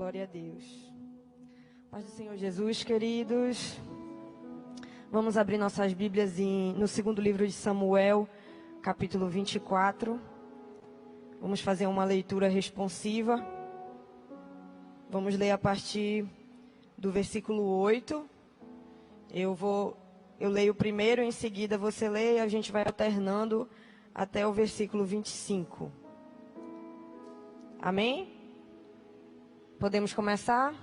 glória a Deus. Paz do Senhor Jesus, queridos. Vamos abrir nossas Bíblias no segundo livro de Samuel, capítulo 24. Vamos fazer uma leitura responsiva. Vamos ler a partir do versículo 8. Eu leio primeiro, em seguida você lê e a gente vai alternando até o versículo 25. Amém? Podemos começar?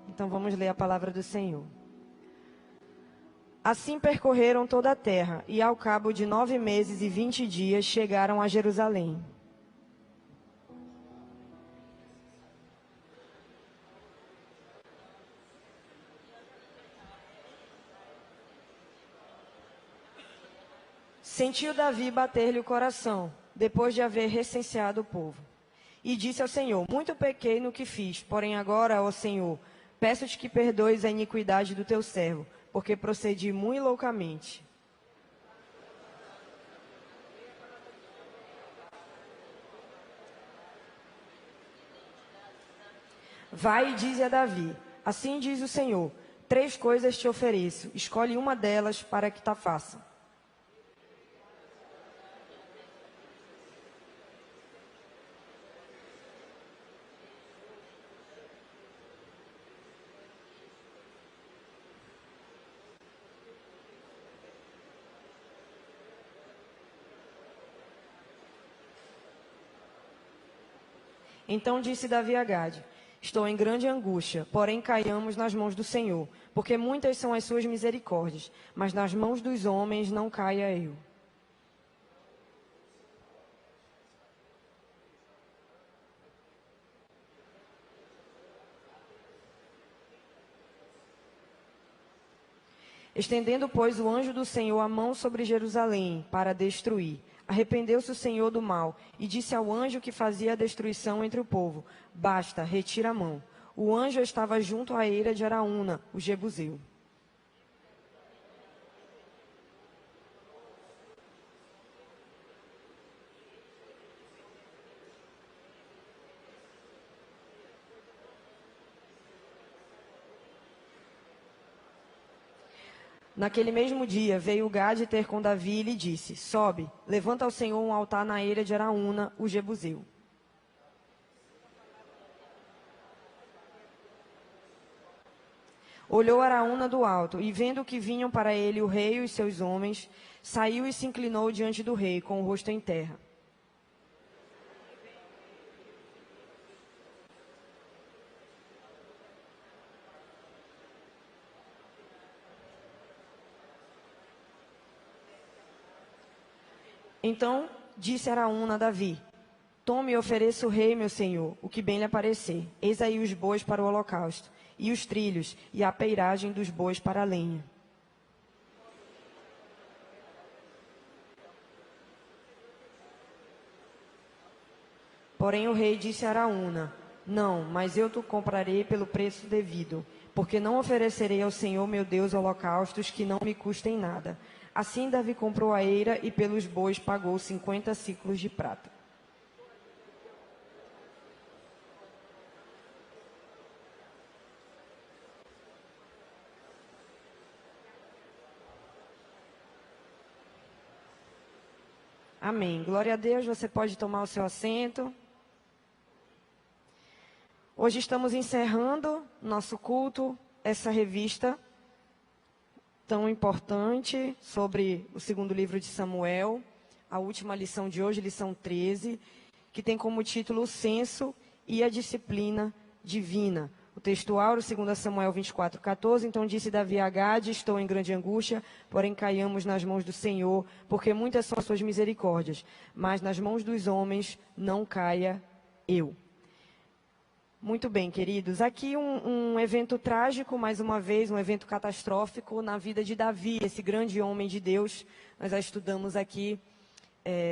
Então vamos ler a palavra do Senhor. Assim percorreram toda a terra, e ao cabo de 9 meses e 20 dias chegaram a Jerusalém. Sentiu Davi bater-lhe o coração, depois de haver recenseado o povo. E disse ao Senhor: muito pequei no que fiz, porém agora, ó Senhor, peço-te que perdoes a iniquidade do teu servo, porque procedi muito loucamente. Vai e dize a Davi: assim diz o Senhor, 3 coisas te ofereço, escolhe uma delas para que ta faça. Então disse Davi a Gade: estou em grande angústia, porém caiamos nas mãos do Senhor, porque muitas são as suas misericórdias, mas nas mãos dos homens não caia eu. Estendendo, pois, o anjo do Senhor a mão sobre Jerusalém para destruir, arrependeu-se o Senhor do mal e disse ao anjo que fazia a destruição entre o povo: basta, retira a mão. O anjo estava junto à eira de Araúna, o jebuseu. Naquele mesmo dia veio Gade ter com Davi e lhe disse: sobe, levanta ao Senhor um altar na eira de Araúna, o jebuseu. Olhou Araúna do alto, e vendo que vinham para ele o rei e os seus homens, saiu e se inclinou diante do rei, com o rosto em terra. Então disse Araúna a Davi: tome e ofereça o rei, meu senhor, o que bem lhe aparecer. Eis aí os bois para o holocausto, e os trilhos, e a peiragem dos bois para a lenha. Porém o rei disse a Araúna: não, mas eu te comprarei pelo preço devido, porque não oferecerei ao Senhor meu Deus holocaustos que não me custem nada. Assim Davi comprou a eira e pelos bois pagou 50 siclos de prata. Amém. Glória a Deus, você pode tomar o seu assento. Hoje estamos encerrando nosso culto, essa revista tão importante sobre o segundo livro de Samuel, a última lição de hoje, lição 13, que tem como título o senso e a disciplina divina. O texto áureo, 2 Samuel 24:14, então disse Davi a Gade: estou em grande angústia, porém caiamos nas mãos do Senhor, porque muitas são as suas misericórdias, mas nas mãos dos homens não caia eu. Muito bem, queridos. Aqui um evento trágico, mais uma vez, um evento catastrófico na vida de Davi, esse grande homem de Deus. Nós já estudamos aqui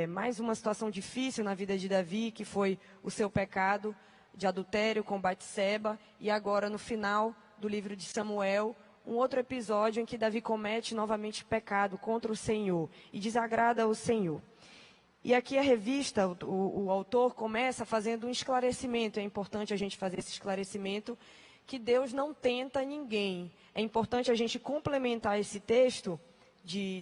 mais uma situação difícil na vida de Davi, que foi o seu pecado de adultério com Batseba. E agora, no final do livro de Samuel, um outro episódio em que Davi comete novamente pecado contra o Senhor e desagrada ao Senhor. E aqui a revista, o autor começa fazendo um esclarecimento. É importante a gente fazer esse esclarecimento, que Deus não tenta ninguém. É importante a gente complementar esse texto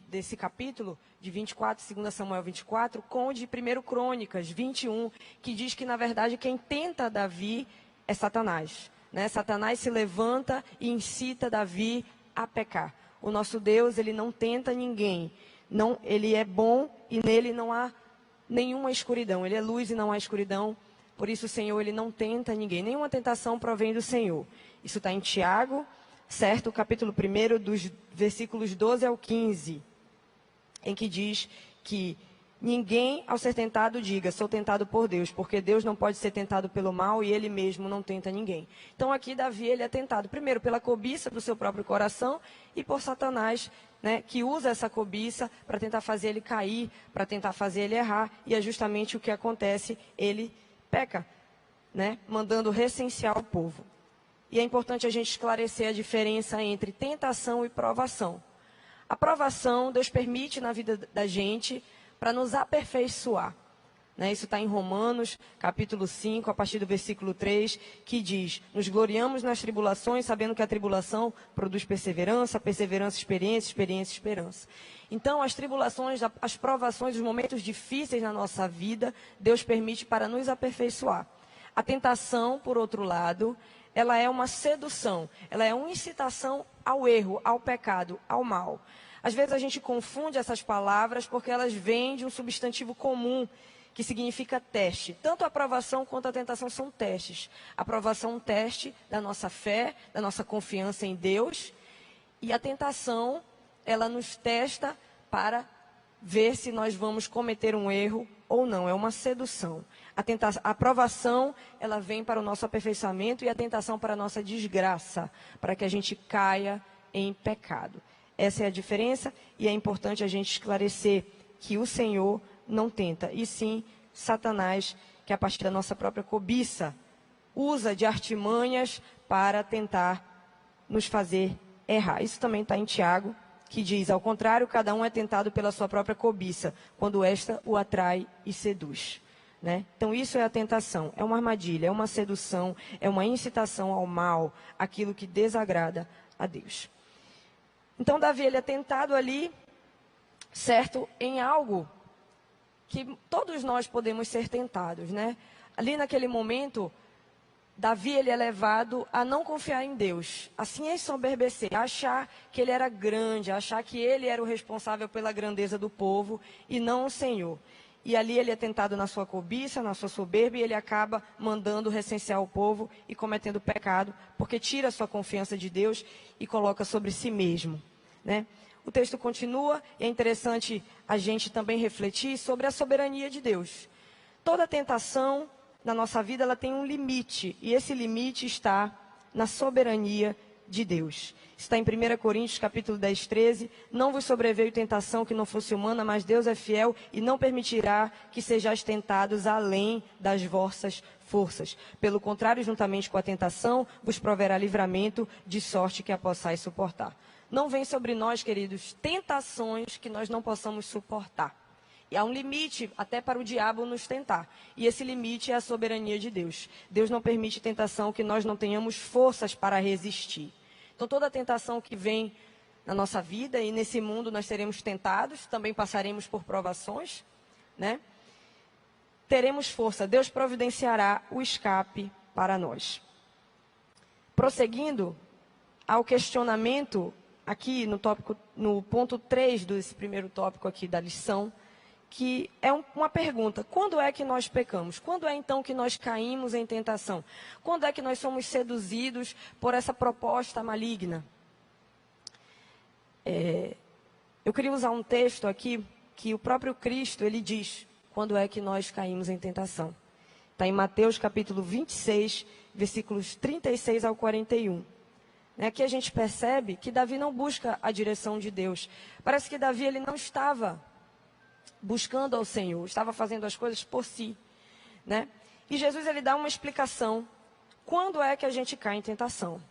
desse capítulo, de 24, 2 Samuel 24, com o de 1 Crônicas 21, que diz que, na verdade, quem tenta Davi é Satanás. Né? Satanás se levanta e incita Davi a pecar. O nosso Deus, ele não tenta ninguém. Não, ele é bom e nele não há nenhuma escuridão. Ele é luz e não há escuridão. Por isso o Senhor, ele não tenta ninguém. Nenhuma tentação provém do Senhor. Isso está em Tiago, certo? Capítulo 1, dos versículos 12 ao 15, em que diz que ninguém, ao ser tentado, diga, sou tentado por Deus, porque Deus não pode ser tentado pelo mal e ele mesmo não tenta ninguém. Então aqui Davi, ele é tentado primeiro pela cobiça do seu próprio coração e por Satanás, né, que usa essa cobiça para tentar fazer ele cair, para tentar fazer ele errar, e é justamente o que acontece, ele peca, né, mandando recensear o povo. E é importante a gente esclarecer a diferença entre tentação e provação. A provação, Deus permite na vida da gente para nos aperfeiçoar. Né? Isso está em Romanos, capítulo 5, a partir do versículo 3, que diz: nos gloriamos nas tribulações, sabendo que a tribulação produz perseverança, perseverança, experiência, experiência, esperança. Então, as tribulações, as provações, os momentos difíceis na nossa vida, Deus permite para nos aperfeiçoar. A tentação, por outro lado, ela é uma sedução, ela é uma incitação ao erro, ao pecado, ao mal. Às vezes a gente confunde essas palavras porque elas vêm de um substantivo comum, que significa teste. Tanto a aprovação quanto a tentação são testes. A aprovação é um teste da nossa fé, da nossa confiança em Deus. E a tentação, ela nos testa para ver se nós vamos cometer um erro ou não. É uma sedução. A aprovação, ela vem para o nosso aperfeiçoamento e a tentação para a nossa desgraça, para que a gente caia em pecado. Essa é a diferença e é importante a gente esclarecer que o Senhor não tenta, e sim Satanás, que a partir da nossa própria cobiça, usa de artimanhas para tentar nos fazer errar. Isso também está em Tiago, que diz: ao contrário, cada um é tentado pela sua própria cobiça, quando esta o atrai e seduz. Né? Então isso é a tentação, é uma armadilha, é uma sedução, é uma incitação ao mal, aquilo que desagrada a Deus. Então Davi, ele é tentado ali, certo, em algo que todos nós podemos ser tentados, né? Ali naquele momento, Davi, ele é levado a não confiar em Deus, assim ensoberbecer, a achar que ele era grande, a achar que ele era o responsável pela grandeza do povo e não o Senhor. E ali ele é tentado na sua cobiça, na sua soberba, e ele acaba mandando recensear o povo e cometendo pecado, porque tira a sua confiança de Deus e coloca sobre si mesmo, né? O texto continua e é interessante a gente também refletir sobre a soberania de Deus. Toda tentação na nossa vida, ela tem um limite, e esse limite está na soberania de Deus. Está em 1 Coríntios, capítulo 10, 13. Não vos sobreveio tentação que não fosse humana, mas Deus é fiel e não permitirá que sejais tentados além das vossas forças. Pelo contrário, juntamente com a tentação, vos proverá livramento, de sorte que a possais suportar. Não vem sobre nós, queridos, tentações que nós não possamos suportar. E há um limite até para o diabo nos tentar. E esse limite é a soberania de Deus. Deus não permite tentação que nós não tenhamos forças para resistir. Então toda tentação que vem na nossa vida e nesse mundo nós seremos tentados, também passaremos por provações, né? Teremos força, Deus providenciará o escape para nós. Prosseguindo ao questionamento aqui no ponto 3 desse primeiro tópico aqui da lição, que é uma pergunta: quando é que nós pecamos? Quando é então que nós caímos em tentação? Quando é que nós somos seduzidos por essa proposta maligna? Eu queria usar um texto aqui que o próprio Cristo, ele diz quando é que nós caímos em tentação. Está em Mateus capítulo 26, versículos 36 ao 41. Aqui a gente percebe que Davi não busca a direção de Deus. Parece que Davi, ele não estava buscando ao Senhor, estava fazendo as coisas por si, né? E Jesus, ele dá uma explicação. Quando é que a gente cai em tentação?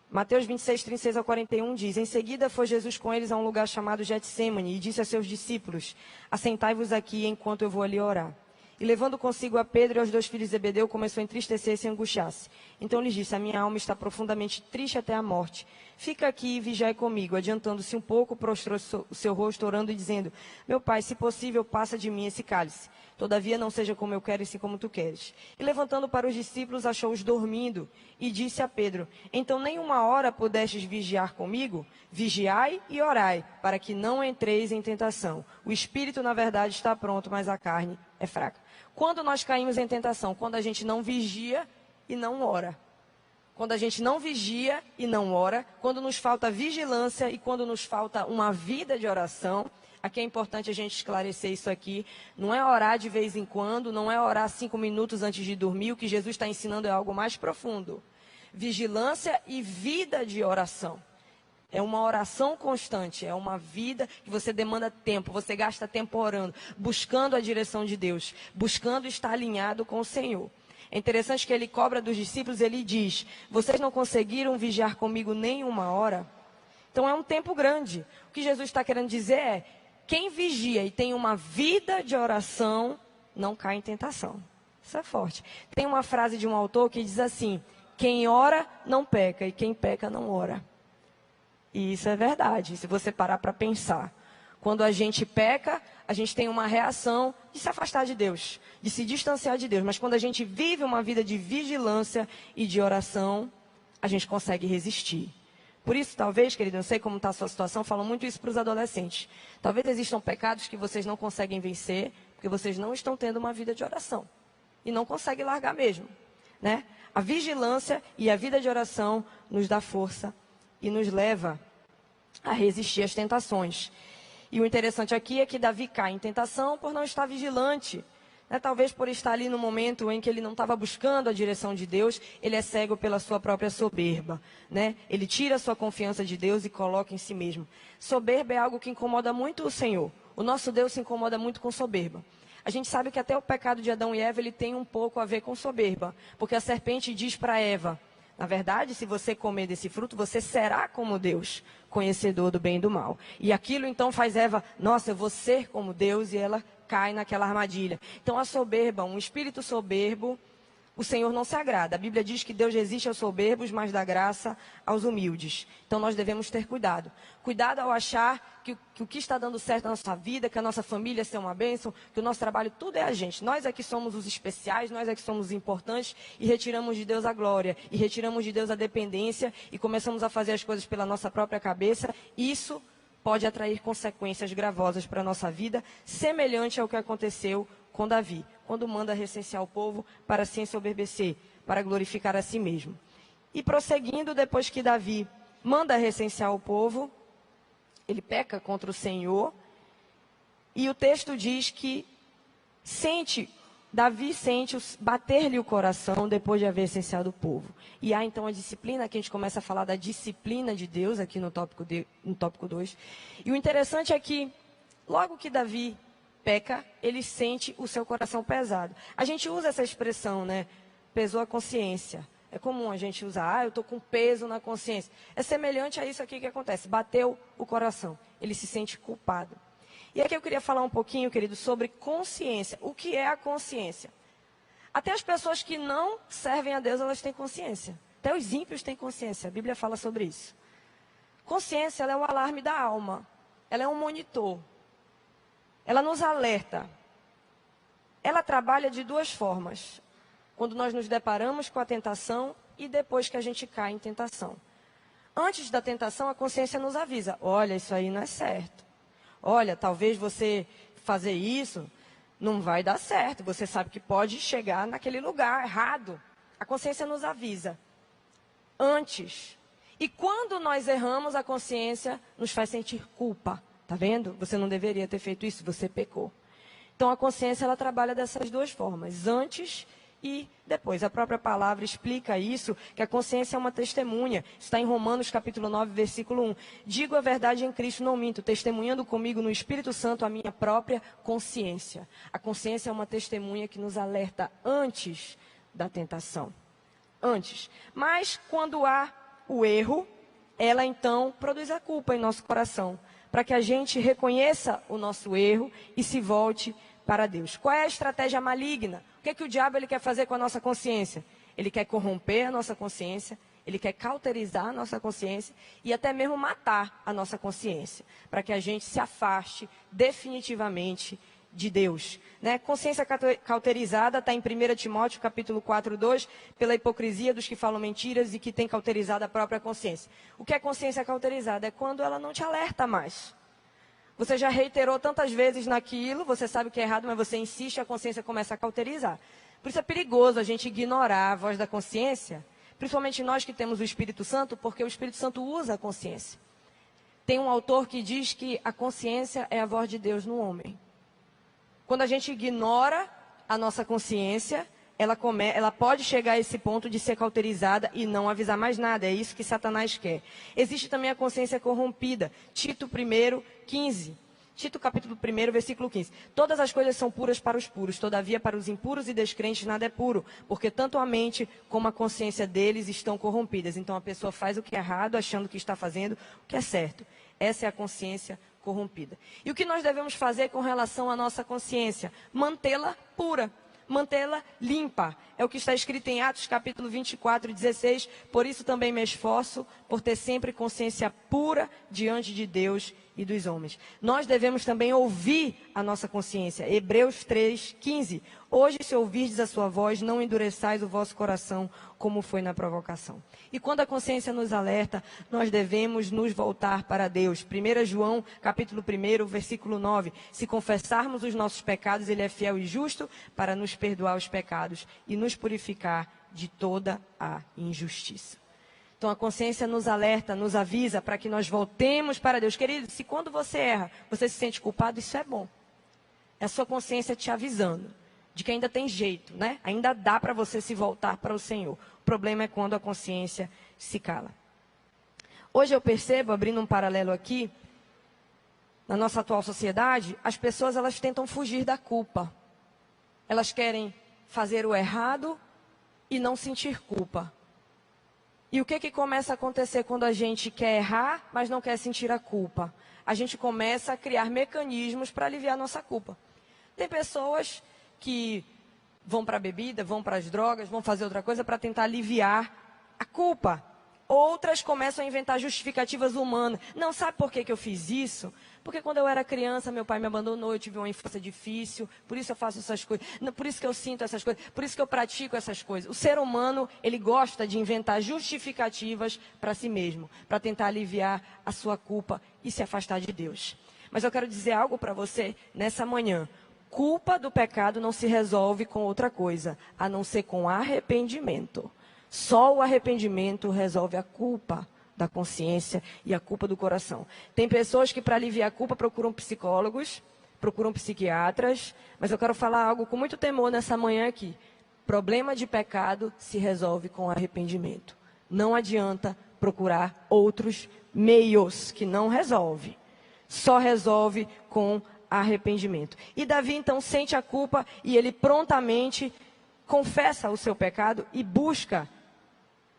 Mateus 26, 36 ao 41 diz: Em seguida foi Jesus com eles a um lugar chamado Getsêmani e disse a seus discípulos: Assentai-vos aqui enquanto eu vou ali orar. E levando consigo a Pedro e aos 2 filhos de Zebedeu, começou a entristecer-se e angustiar-se. Então lhes disse: A minha alma está profundamente triste até a morte. Fica aqui e vigiai comigo. Adiantando-se um pouco, prostrou o seu rosto, orando e dizendo: Meu pai, se possível, passa de mim esse cálice. Todavia não seja como eu quero, e sim como tu queres. E levantando para os discípulos, achou-os dormindo, e disse a Pedro: Então nem uma hora pudestes vigiar comigo? Vigiai e orai, para que não entreis em tentação. O espírito, na verdade, está pronto, mas a carne é fraca. Quando nós caímos em tentação? Quando a gente não vigia e não ora. Quando a gente não vigia e não ora, quando nos falta vigilância e quando nos falta uma vida de oração. Aqui é importante a gente esclarecer isso aqui. Não é orar de vez em quando, não é orar 5 minutos antes de dormir. O que Jesus está ensinando é algo mais profundo. Vigilância e vida de oração. É uma oração constante, é uma vida que você demanda tempo, você gasta tempo orando, buscando a direção de Deus, buscando estar alinhado com o Senhor. É interessante que ele cobra dos discípulos, ele diz: vocês não conseguiram vigiar comigo nem uma hora? Então é um tempo grande. O que Jesus está querendo dizer é: quem vigia e tem uma vida de oração, não cai em tentação. Isso é forte. Tem uma frase de um autor que diz assim: quem ora não peca e quem peca não ora. E isso é verdade, se você parar para pensar. Quando a gente peca, a gente tem uma reação de se afastar de Deus, de se distanciar de Deus. Mas quando a gente vive uma vida de vigilância e de oração, a gente consegue resistir. Por isso, talvez, querido, eu não sei como está a sua situação, falo muito isso para os adolescentes. Talvez existam pecados que vocês não conseguem vencer, porque vocês não estão tendo uma vida de oração. E não conseguem largar mesmo, né? A vigilância e a vida de oração nos dá força e nos leva a resistir às tentações. E o interessante aqui é que Davi cai em tentação por não estar vigilante. Né? Talvez por estar ali no momento em que ele não estava buscando a direção de Deus, ele é cego pela sua própria soberba. Né? Ele tira a sua confiança de Deus e coloca em si mesmo. Soberba é algo que incomoda muito o Senhor. O nosso Deus se incomoda muito com soberba. A gente sabe que até o pecado de Adão e Eva ele tem um pouco a ver com soberba. Porque a serpente diz para Eva: na verdade, se você comer desse fruto, você será como Deus, conhecedor do bem e do mal. E aquilo então faz Eva: nossa, eu vou ser como Deus, e ela cai naquela armadilha. Então a soberba, um espírito soberbo, o Senhor não se agrada. A Bíblia diz que Deus resiste aos soberbos, mas dá graça aos humildes. Então nós devemos ter cuidado. Cuidado ao achar que o que está dando certo na nossa vida, que a nossa família é uma bênção, que o nosso trabalho, tudo é a gente. Nós é que somos os especiais, nós é que somos os importantes e retiramos de Deus a glória, e retiramos de Deus a dependência e começamos a fazer as coisas pela nossa própria cabeça. Isso pode atrair consequências gravosas para a nossa vida, semelhante ao que aconteceu com Davi, quando manda recensear o povo para se ensoberbecer, para glorificar a si mesmo. E prosseguindo, depois que Davi manda recensear o povo, ele peca contra o Senhor, e o texto diz que Davi sente bater-lhe o coração depois de haver recenseado o povo. E há então a disciplina, que a gente começa a falar da disciplina de Deus aqui no tópico 2. E o interessante é que, logo que Davi peca, ele sente o seu coração pesado. A gente usa essa expressão, né? Pesou a consciência. É comum a gente usar: eu estou com peso na consciência. É semelhante a isso aqui que acontece. Bateu o coração. Ele se sente culpado. E aqui eu queria falar um pouquinho, querido, sobre consciência. O que é a consciência? Até as pessoas que não servem a Deus, elas têm consciência. Até os ímpios têm consciência. A Bíblia fala sobre isso. Consciência, ela é o alarme da alma. Ela é um monitor. Ela nos alerta. Ela trabalha de duas formas: quando nós nos deparamos com a tentação e depois que a gente cai em tentação. Antes da tentação, a consciência nos avisa: olha, isso aí não é certo. Olha, talvez você fazer isso não vai dar certo. Você sabe que pode chegar naquele lugar errado. A consciência nos avisa antes. E quando nós erramos, a consciência nos faz sentir culpa. Tá vendo? Você não deveria ter feito isso, você pecou. Então a consciência, ela trabalha dessas duas formas: antes e depois. A própria palavra explica isso, que a consciência é uma testemunha. Está em Romanos capítulo 9, versículo 1. Digo a verdade em Cristo, não minto, testemunhando comigo no Espírito Santo a minha própria consciência. A consciência é uma testemunha que nos alerta antes da tentação. Antes. Mas quando há o erro, ela então produz a culpa em nosso coração, para que a gente reconheça o nosso erro e se volte para Deus. Qual é a estratégia maligna? O que é que o diabo ele quer fazer com a nossa consciência? Ele quer corromper a nossa consciência, ele quer cauterizar a nossa consciência e até mesmo matar a nossa consciência, para que a gente se afaste definitivamente de Deus. Né? Consciência cauterizada está em 1 Timóteo, capítulo 4, 2, pela hipocrisia dos que falam mentiras e que têm cauterizado a própria consciência. O que é consciência cauterizada? É quando ela não te alerta mais. Você já reiterou tantas vezes naquilo, você sabe que é errado, mas você insiste e a consciência começa a cauterizar. Por isso é perigoso a gente ignorar a voz da consciência, principalmente nós que temos o Espírito Santo, porque o Espírito Santo usa a consciência. Tem um autor que diz que a consciência é a voz de Deus no homem. Quando a gente ignora a nossa consciência, ela pode chegar a esse ponto de ser cauterizada e não avisar mais nada. É isso que Satanás quer. Existe também a consciência corrompida. Tito 1, 15. Tito capítulo 1, versículo 15. Todas as coisas são puras para os puros, todavia para os impuros e descrentes nada é puro, porque tanto a mente como a consciência deles estão corrompidas. Então a pessoa faz o que é errado, achando que está fazendo o que é certo. Essa é a consciência corrompida. E o que nós devemos fazer com relação à nossa consciência? Mantê-la pura, mantê-la limpa. É o que está escrito em Atos capítulo 24, 16. Por isso também me esforço por ter sempre consciência pura diante de Deus e dos homens. Nós devemos também ouvir a nossa consciência. Hebreus 3, 15. Hoje, se ouvirdes a sua voz, não endureçais o vosso coração, como foi na provocação. E quando a consciência nos alerta, nós devemos nos voltar para Deus. 1 João, capítulo 1, versículo 9. Se confessarmos os nossos pecados, Ele é fiel e justo para nos perdoar os pecados e nos purificar de toda a injustiça. Então a consciência nos alerta, nos avisa para que nós voltemos para Deus. Querido, se quando você erra, você se sente culpado, isso é bom. É a sua consciência te avisando de que ainda tem jeito, né? Ainda dá para você se voltar para o Senhor. O problema é quando a consciência se cala. Hoje eu percebo, abrindo um paralelo aqui, na nossa atual sociedade, as pessoas elas tentam fugir da culpa. Elas querem fazer o errado e não sentir culpa. E o que começa a acontecer quando a gente quer errar, mas não quer sentir a culpa? A gente começa a criar mecanismos para aliviar a nossa culpa. Tem pessoas que vão para a bebida, vão para as drogas, vão fazer outra coisa para tentar aliviar a culpa. Outras começam a inventar justificativas humanas. Não, sabe por que eu fiz isso? Porque quando eu era criança, meu pai me abandonou, eu tive uma infância difícil, por isso eu faço essas coisas, por isso que eu sinto essas coisas, por isso que eu pratico essas coisas. O ser humano, ele gosta de inventar justificativas para si mesmo, para tentar aliviar a sua culpa e se afastar de Deus. Mas eu quero dizer algo para você nessa manhã. Culpa do pecado não se resolve com outra coisa, a não ser com arrependimento. Só o arrependimento resolve a culpa da consciência e a culpa do coração. Tem pessoas que para aliviar a culpa procuram psicólogos, procuram psiquiatras, mas eu quero falar algo com muito temor nessa manhã aqui. Problema de pecado se resolve com arrependimento. Não adianta procurar outros meios que não resolve. Só resolve com arrependimento. E Davi então sente a culpa e ele prontamente confessa o seu pecado e busca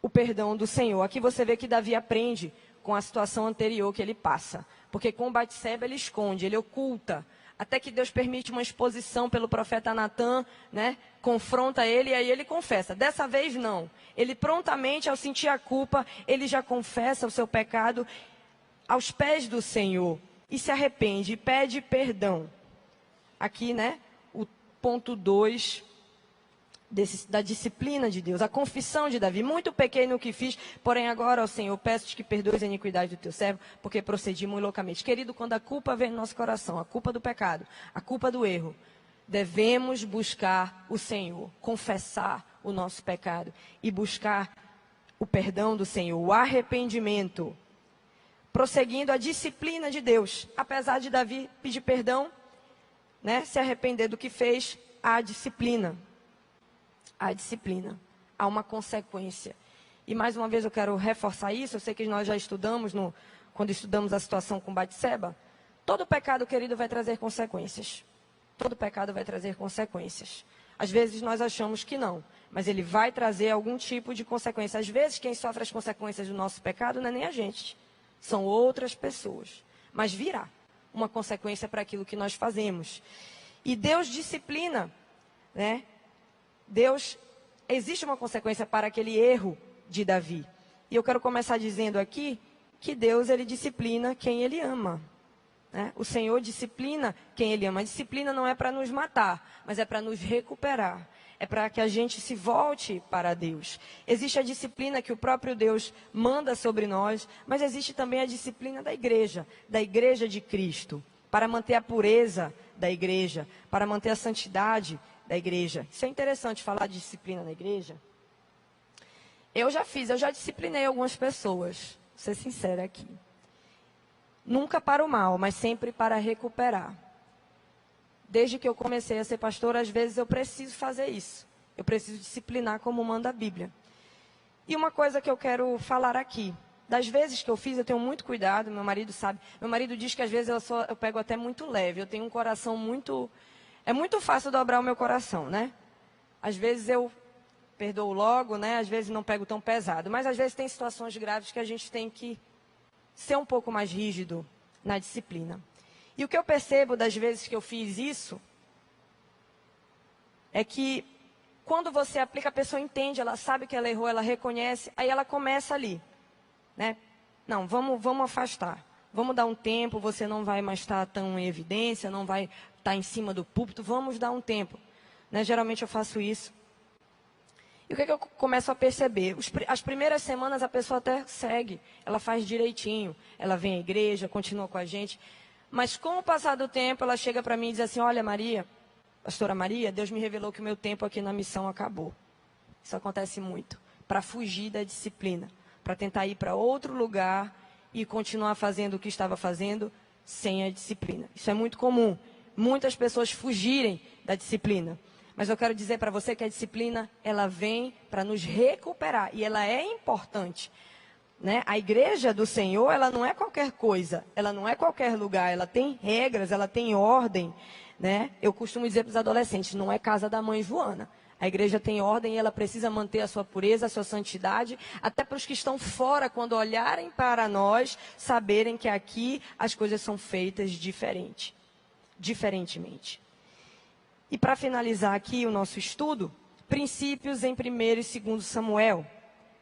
o perdão do Senhor. Aqui você vê que Davi aprende com a situação anterior que ele passa. Porque com Batseba ele esconde, ele oculta. Até que Deus permite uma exposição pelo profeta Natã, né? Confronta ele e aí ele confessa. Dessa vez não. Ele prontamente, ao sentir a culpa, ele já confessa o seu pecado aos pés do Senhor. E se arrepende e pede perdão. Aqui, né? O ponto 2 da disciplina de Deus, a confissão de Davi, muito pequeno o que fiz, porém agora, ó Senhor, peço-te que perdoes a iniquidade do teu servo, porque procedi muito loucamente. Querido, quando a culpa vem no nosso coração, a culpa do pecado, a culpa do erro, devemos buscar o Senhor, confessar o nosso pecado e buscar o perdão do Senhor, o arrependimento, prosseguindo a disciplina de Deus. Apesar de Davi pedir perdão, né, se arrepender do que fez, há disciplina. Há disciplina, há uma consequência. E mais uma vez eu quero reforçar isso, eu sei que nós já estudamos, quando estudamos a situação com Batseba. Todo pecado, querido, vai trazer consequências. Todo pecado vai trazer consequências. Às vezes nós achamos que não, mas ele vai trazer algum tipo de consequência. Às vezes quem sofre as consequências do nosso pecado não é nem a gente, são outras pessoas. Mas virá uma consequência para aquilo que nós fazemos. E Deus disciplina, né? Existe uma consequência para aquele erro de Davi. E eu quero começar dizendo aqui que Deus, ele disciplina quem ele ama. Né? O Senhor disciplina quem ele ama. A disciplina não é para nos matar, mas é para nos recuperar. É para que a gente se volte para Deus. Existe a disciplina que o próprio Deus manda sobre nós, mas existe também a disciplina da igreja de Cristo, para manter a pureza da igreja, para manter a santidade da igreja. Isso é interessante falar de disciplina na igreja. Eu já disciplinei algumas pessoas, vou ser sincera aqui. Nunca para o mal, mas sempre para recuperar. Desde que eu comecei a ser pastora, às vezes eu preciso fazer isso. Eu preciso disciplinar como manda a Bíblia. E uma coisa que eu quero falar aqui. Das vezes que eu fiz, eu tenho muito cuidado, meu marido sabe. Meu marido diz que às vezes eu pego até muito leve. Eu tenho um coração muito... É muito fácil dobrar o meu coração, né? Às vezes eu perdoo logo, né? Às vezes não pego tão pesado. Mas às vezes tem situações graves que a gente tem que ser um pouco mais rígido na disciplina. E o que eu percebo das vezes que eu fiz isso, é que quando você aplica, a pessoa entende, ela sabe que ela errou, ela reconhece, aí ela começa ali, né? Não, vamos afastar, vamos dar um tempo, você não vai mais estar tão em evidência, não vai estar em cima do púlpito, vamos dar um tempo. Né? Geralmente eu faço isso. E o que eu começo a perceber? As primeiras semanas a pessoa até segue, ela faz direitinho, ela vem à igreja, continua com a gente. Mas com o passar do tempo, ela chega para mim e diz assim, olha Maria, pastora Maria, Deus me revelou que o meu tempo aqui na missão acabou. Isso acontece muito, para fugir da disciplina, para tentar ir para outro lugar e continuar fazendo o que estava fazendo sem a disciplina. Isso é muito comum, muitas pessoas fugirem da disciplina. Mas eu quero dizer para você que a disciplina, ela vem para nos recuperar e ela é importante. Né? A igreja do Senhor, ela não é qualquer coisa, ela não é qualquer lugar, ela tem regras, ela tem ordem. Né? Eu costumo dizer para os adolescentes, não é casa da mãe Joana. A igreja tem ordem e ela precisa manter a sua pureza, a sua santidade, até para os que estão fora, quando olharem para nós, saberem que aqui as coisas são feitas diferentemente. E para finalizar aqui o nosso estudo, princípios em 1º e 2º Samuel.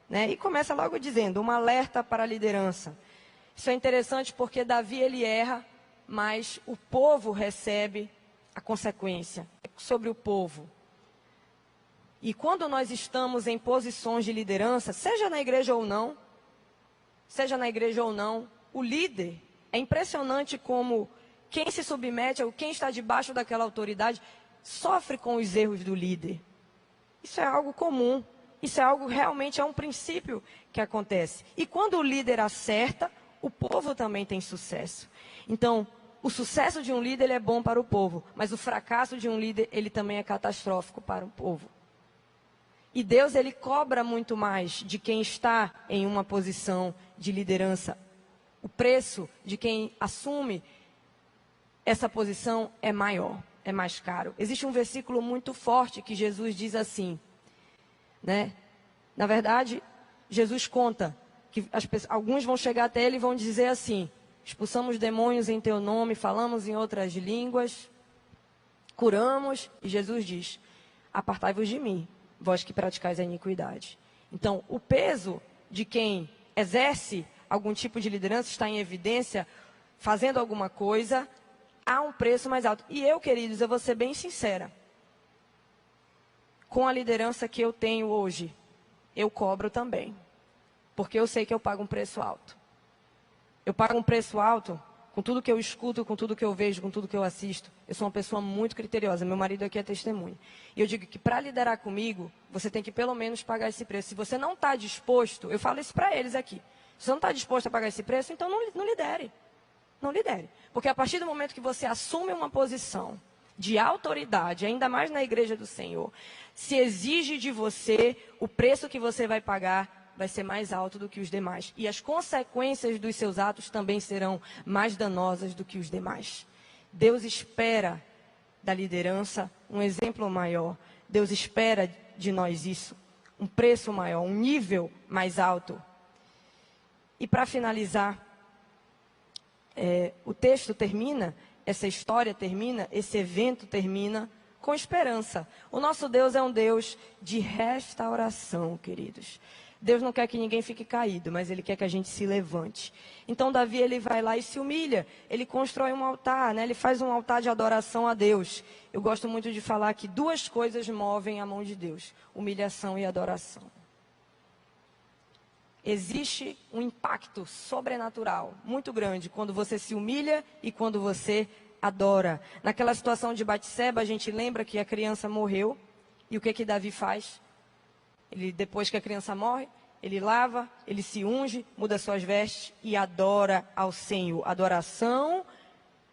Né? E começa logo dizendo, um alerta para a liderança. Isso é interessante porque Davi ele erra, mas o povo recebe a consequência sobre o povo. E quando nós estamos em posições de liderança, seja na igreja ou não, o líder, é impressionante como quem se submete, ou quem está debaixo daquela autoridade, sofre com os erros do líder. Isso é algo comum. Isso é algo realmente, é um princípio que acontece. E quando o líder acerta, o povo também tem sucesso. Então, o sucesso de um líder ele é bom para o povo, mas o fracasso de um líder ele também é catastrófico para o povo. E Deus ele cobra muito mais de quem está em uma posição de liderança. O preço de quem assume essa posição é maior, é mais caro. Existe um versículo muito forte que Jesus diz assim, né? Na verdade, Jesus conta que alguns vão chegar até ele e vão dizer assim, expulsamos demônios em teu nome, falamos em outras línguas, curamos, e Jesus diz, apartai-vos de mim, vós que praticais a iniquidade. Então, o peso de quem exerce algum tipo de liderança, está em evidência, fazendo alguma coisa, há um preço mais alto. E eu, queridos, eu vou ser bem sincera, com a liderança que eu tenho hoje, eu cobro também. Porque eu sei que eu pago um preço alto. Eu pago um preço alto com tudo que eu escuto, com tudo que eu vejo, com tudo que eu assisto. Eu sou uma pessoa muito criteriosa. Meu marido aqui é testemunha. E eu digo que para liderar comigo, você tem que pelo menos pagar esse preço. Se você não está disposto, eu falo isso para eles aqui. Se você não está disposto a pagar esse preço, então não lidere. Não lidere. Porque a partir do momento que você assume uma posição de autoridade, ainda mais na igreja do Senhor, se exige de você, o preço que você vai pagar vai ser mais alto do que os demais. E as consequências dos seus atos também serão mais danosas do que os demais. Deus espera da liderança um exemplo maior. Deus espera de nós isso. Um preço maior, um nível mais alto. E para finalizar, o texto termina, essa história termina, esse evento termina com esperança. O nosso Deus é um Deus de restauração, queridos. Deus não quer que ninguém fique caído, mas Ele quer que a gente se levante. Então Davi, ele vai lá e se humilha. Ele constrói um altar, né? Ele faz um altar de adoração a Deus. Eu gosto muito de falar que duas coisas movem a mão de Deus: humilhação e adoração. Existe um impacto sobrenatural muito grande quando você se humilha e quando você adora. Naquela situação de Batseba, a gente lembra que a criança morreu. E o que Davi faz? Ele, depois que a criança morre, ele lava, ele se unge, muda suas vestes e adora ao Senhor. Adoração,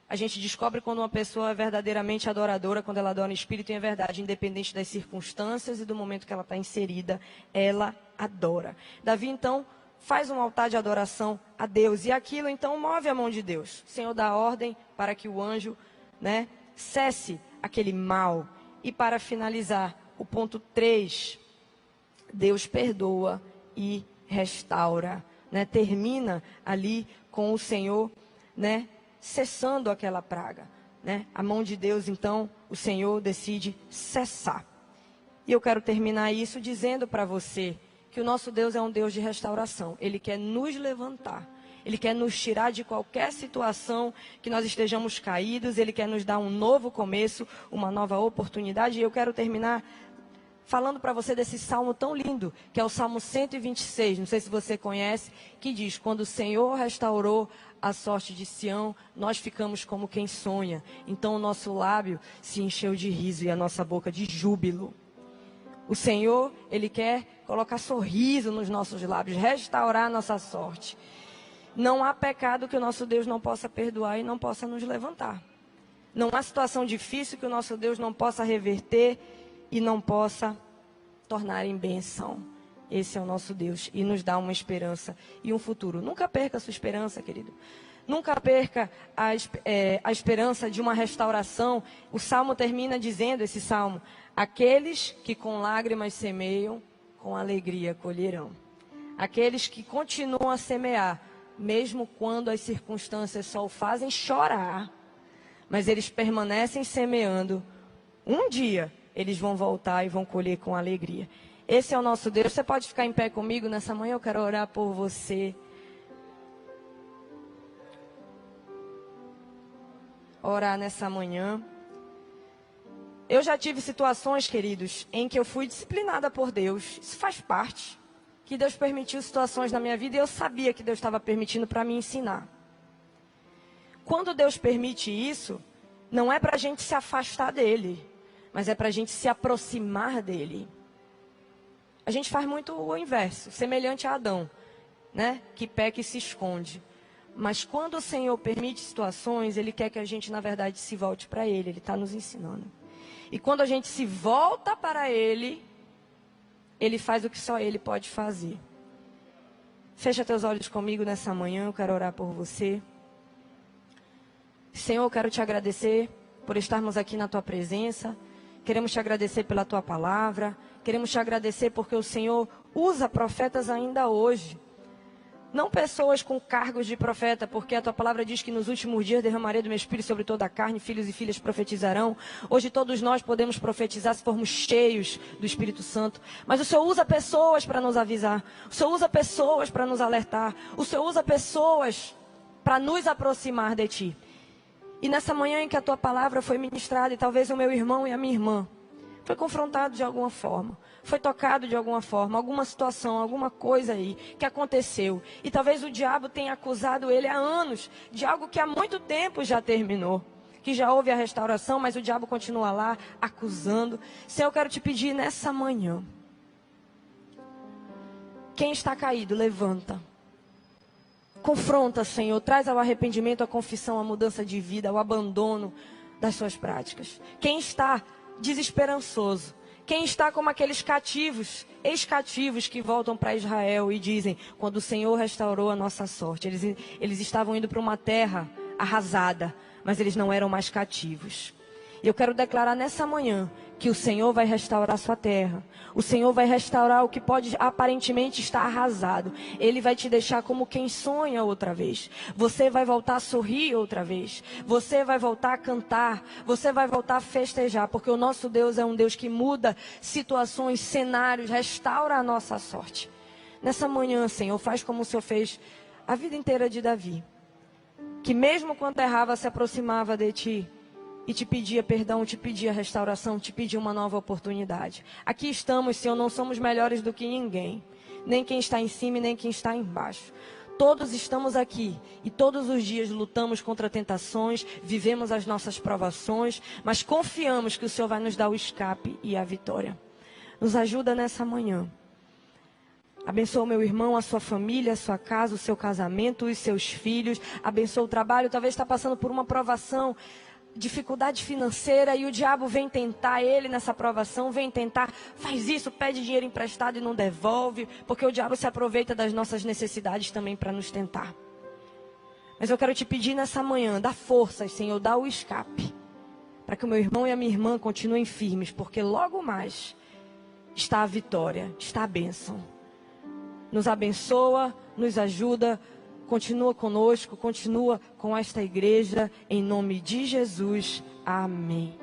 a gente descobre quando uma pessoa é verdadeiramente adoradora, quando ela adora em espírito e em verdade, independente das circunstâncias e do momento que ela está inserida, ela adora. Davi, então, faz um altar de adoração a Deus. E aquilo, então, move a mão de Deus. O Senhor dá ordem para que o anjo, né, cesse aquele mal. E para finalizar, o ponto 3, Deus perdoa e restaura, né? Termina ali com o Senhor, né, cessando aquela praga, né? A mão de Deus, então, o Senhor decide cessar. E eu quero terminar isso dizendo para você que o nosso Deus é um Deus de restauração. Ele quer nos levantar. Ele quer nos tirar de qualquer situação que nós estejamos caídos. Ele quer nos dar um novo começo, uma nova oportunidade. E eu quero terminar falando para você desse salmo tão lindo, que é o Salmo 126, não sei se você conhece, que diz: quando o Senhor restaurou a sorte de Sião, nós ficamos como quem sonha. Então o nosso lábio se encheu de riso e a nossa boca de júbilo. O Senhor, Ele quer colocar sorriso nos nossos lábios, restaurar a nossa sorte. Não há pecado que o nosso Deus não possa perdoar e não possa nos levantar. Não há situação difícil que o nosso Deus não possa reverter e não possa tornar em bênção. Esse é o nosso Deus e nos dá uma esperança e um futuro. Nunca perca a sua esperança, querido. Nunca perca a esperança de uma restauração. O Salmo termina dizendo, esse Salmo: aqueles que com lágrimas semeiam, com alegria colherão. Aqueles que continuam a semear, mesmo quando as circunstâncias só o fazem chorar, mas eles permanecem semeando, um dia eles vão voltar e vão colher com alegria. Esse é o nosso Deus. Você pode ficar em pé comigo nessa manhã? Eu quero orar por você. Orar nessa manhã. Eu já tive situações, queridos, em que eu fui disciplinada por Deus. Isso faz parte. Que Deus permitiu situações na minha vida e eu sabia que Deus estava permitindo para me ensinar. Quando Deus permite isso, não é para a gente se afastar dele, mas é para a gente se aproximar dele. A gente faz muito o inverso, semelhante a Adão, né? Que peca e se esconde. Mas quando o Senhor permite situações, Ele quer que a gente, na verdade, se volte para Ele. Ele está nos ensinando. E quando a gente se volta para Ele, Ele faz o que só Ele pode fazer. Fecha teus olhos comigo nessa manhã, eu quero orar por você. Senhor, eu quero te agradecer por estarmos aqui na Tua presença. Queremos te agradecer pela Tua palavra. Queremos te agradecer porque o Senhor usa profetas ainda hoje. Não pessoas com cargos de profeta, porque a Tua palavra diz que nos últimos dias derramarei do meu Espírito sobre toda a carne, filhos e filhas profetizarão. Hoje todos nós podemos profetizar se formos cheios do Espírito Santo. Mas o Senhor usa pessoas para nos avisar. O Senhor usa pessoas para nos alertar. O Senhor usa pessoas para nos aproximar de Ti. E nessa manhã em que a Tua palavra foi ministrada, e talvez o meu irmão e a minha irmã foi confrontado de alguma forma, foi tocado de alguma forma, alguma situação, alguma coisa aí que aconteceu. E talvez o diabo tenha acusado ele há anos de algo que há muito tempo já terminou, que já houve a restauração, mas o diabo continua lá acusando. Senhor, eu quero te pedir nessa manhã, quem está caído, levanta. Confronta, Senhor, traz ao arrependimento, a confissão, a mudança de vida, o abandono das suas práticas. Quem está desesperançoso, quem está como aqueles cativos, ex-cativos que voltam para Israel e dizem: quando o Senhor restaurou a nossa sorte, eles estavam indo para uma terra arrasada, mas eles não eram mais cativos. E eu quero declarar nessa manhã que o Senhor vai restaurar a sua terra. O Senhor vai restaurar o que pode aparentemente estar arrasado. Ele vai te deixar como quem sonha outra vez. Você vai voltar a sorrir outra vez. Você vai voltar a cantar. Você vai voltar a festejar. Porque o nosso Deus é um Deus que muda situações, cenários, restaura a nossa sorte. Nessa manhã, Senhor, faz como o Senhor fez a vida inteira de Davi. Que mesmo quando errava, se aproximava de Ti. E te pedia perdão, te pedia restauração, te pedia uma nova oportunidade. Aqui estamos, Senhor, não somos melhores do que ninguém. Nem quem está em cima e nem quem está embaixo. Todos estamos aqui e todos os dias lutamos contra tentações, vivemos as nossas provações, mas confiamos que o Senhor vai nos dar o escape e a vitória. Nos ajuda nessa manhã. Abençoa o meu irmão, a sua família, a sua casa, o seu casamento, os seus filhos. Abençoa o trabalho, talvez está passando por uma provação, dificuldade financeira, e o diabo vem tentar ele nessa provação, vem tentar, faz isso, pede dinheiro emprestado e não devolve, porque o diabo se aproveita das nossas necessidades também para nos tentar. Mas eu quero te pedir nessa manhã, dá forças, Senhor, dá o escape, para que o meu irmão e a minha irmã continuem firmes, porque logo mais está a vitória, está a bênção. Nos abençoa, nos ajuda, continua conosco, continua com esta igreja, em nome de Jesus. Amém.